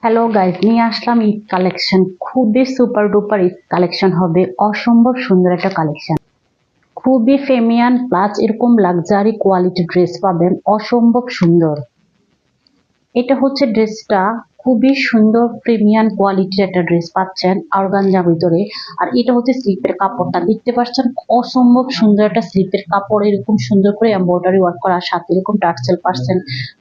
Hello guys, নিয়ে আসলাম Eid collection. খুবই super duper Eid collection হবে, অসম্ভব সুন্দর একটা কালেকশন। খুবই ফেমিয়ান প্লাস এরকম লাক্সারি কোয়ালিটি ড্রেস পাবেন, অসম্ভব সুন্দর। এটা হচ্ছে ড্রেসটা, খুবই সুন্দর প্রিমিয়াম কোয়ালিটির একটা ড্রেস পাচ্ছেন অর্গানজার ভিতরে। আর এটা হচ্ছে স্লিপের কাপড়টা দেখতে পাচ্ছেন, অসম্ভব সুন্দর একটা স্লিপের কাপড়, এরকম সুন্দর করে এমব্রয়ডারি ওয়ার্ক করা, সাথে এরকম টার্সেল পাচ্ছেন,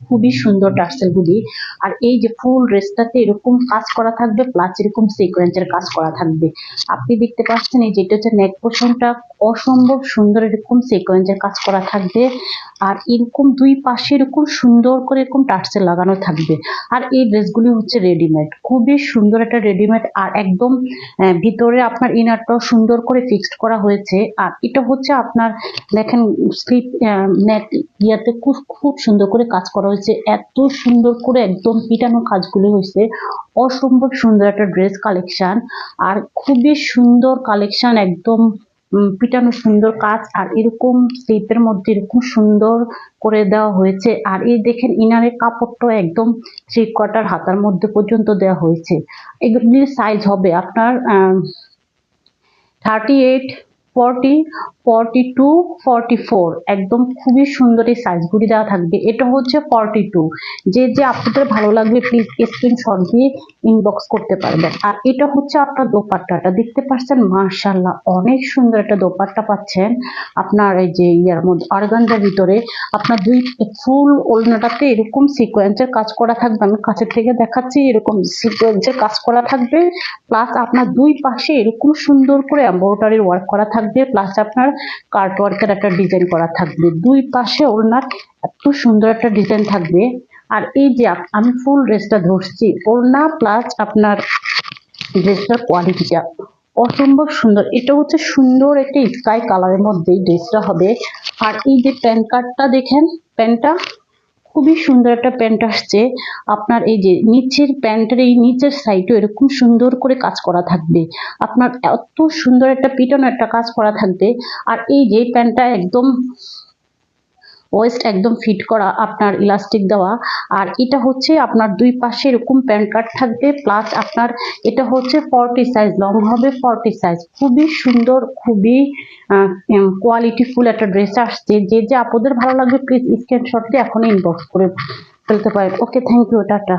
খুবই সুন্দর টার্সেল গুলি। আর এই যে ফুল ড্রেসটাতে এরকম কাজ করা থাকবে, প্লাস এরকম সিকোয়েন্সের কাজ করা থাকবে। আপনি দেখতে পাচ্ছেন এই যেটা হচ্ছে নেক পোর্শনটা, অসম্ভব সুন্দর এরকম সিকোয়েন্সের কাজ করা থাকবে। আর এরকম দুই পাশে এরকম সুন্দর করে এরকম টার্সেল লাগানো থাকবে। আর এই ড্রেসগুলি হচ্ছে রেডিমেড, খুবই সুন্দর একটা রেডিমেড। আর একদম ভিতরে আপনার ইনারটাও সুন্দর করে ফিক্সড করা হয়েছে। আর এটা হচ্ছে আপনার দেখেন স্লিপ নেট ইয়াতে খুব খুব সুন্দর করে কাজ করা হয়েছে, এত সুন্দর করে একদম পিটানো কাজগুলো হয়েছে। অসম্ভব সুন্দর একটা ড্রেস কালেকশন, আর খুবই সুন্দর কালেকশন, একদম পিটানো সুন্দর কাজ। আর এরকম স্লিপের মধ্যে এরকম সুন্দর করে দেওয়া হয়েছে। আর এই দেখেন ইনারের কাপড়টা একদম 3/4 হাতার মধ্যে পর্যন্ত দেওয়া হয়েছে। এগুলির সাইজ হবে আপনার 38, 40, 42, 44, একদম খুবই সুন্দর এই সাইজগুলি দেওয়া থাকবে। এটা হচ্ছে 42। যে আপনাদের ভালো লাগবে প্লিজ স্ক্রিনশট দিয়ে ইনবক্স করতে পারবেন। আর এটা হচ্ছে আপনার দোপাট্টাটা দেখতে পাচ্ছেন, মাশাআল্লাহ অনেক সুন্দর একটা দোপাট্টা পাচ্ছেন আপনার এই যে ইয়ার মধ্যে অর্গানজার ভিতরে। আপনার দুই ফুল ওড়নাটাতে এরকম সিকোয়েন্সের কাজ করা থাকবে, আমি কাছে থেকে দেখাচ্ছি, এরকম সিকোয়েন্সের কাজ করা থাকবে। প্লাস আপনার দুই পাশে এরকম সুন্দর করে এমব্রয়ডারি ওয়ার্ক করা থাকবে, প্লাস আপনার কার্ট ওয়ার্কের একটা ডিজাইন করা থাকবে। দুই পাশে ওড়নার এত সুন্দর একটা ডিজাইন থাকবে। আর এই যে আমি ফুল ড্রেসটা ধরছি, ওড়না প্লাস আপনার ড্রেসটার কোয়ালিটিটা অসম্ভব সুন্দর। এটা হচ্ছে সুন্দর একটা স্কাই কালারের মধ্যে ড্রেসটা হবে। আর এই যে প্যান্ট কার্ডটা দেখেন, প্যান্টটা খুবই সুন্দর একটা প্যান্ট আসছে আপনার। এই যে নিচের প্যান্টের এই নিচের সাইডে এরকম সুন্দর করে কাজ করা থাকবে, আপনার এত সুন্দর একটা পিটানো একটা কাজ করা থাকবে। আর এই যে প্যান্টটা একদম ওয়েস্ট একদম ফিট করা, আপনার ইলাস্টিক দেওয়া। আর এটা হচ্ছে আপনার দুই পাশে এরকম প্যান্ট কাট থাকবে, প্লাস আপনার এটা হচ্ছে 40 সাইজ, লং হবে 40 সাইজ। খুবই সুন্দর, খুবই কোয়ালিটিফুল একটা ড্রেস আসছে। যে আপনাদের ভালো লাগবে প্লিজ স্ক্রিনশট দিয়ে এখন ইনবক্স করে ফেলতে পারেন। ওকে, থ্যাংক ইউ, টাটা।